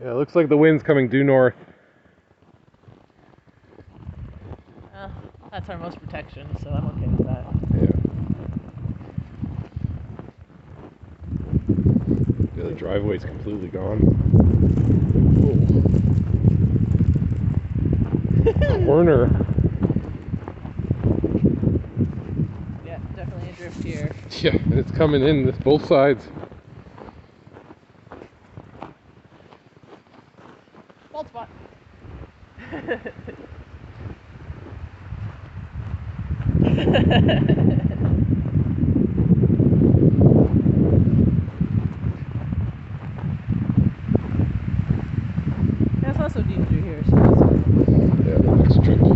Yeah, it looks like the wind's coming due north. That's our most protection, so I'm okay with that. Yeah. The driveway's completely gone. Corner. Yeah, definitely a drift here. Yeah, and it's coming in both sides. Bald spot. It's not so deep through here, so that's good. Yeah, the next trip. This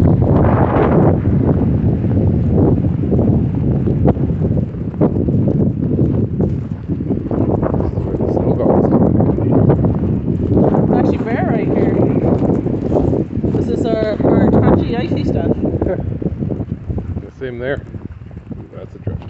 is where the snow goblins come in. It's actually bare right here. This is our touchy, icy stuff. The same there. That's a drift.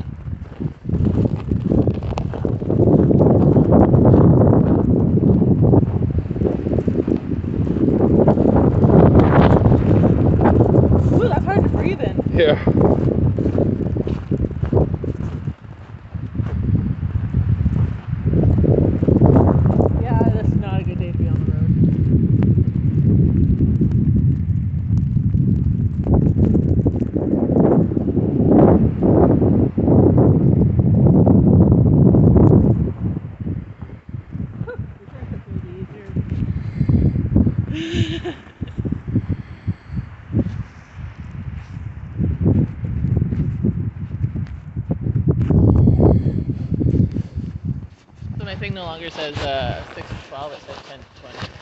Ooh, that's hard to breathe in. Yeah. Yeah, this is not a good day to be on the road. So my thing no longer says 6 to 12, it says 10 to 20.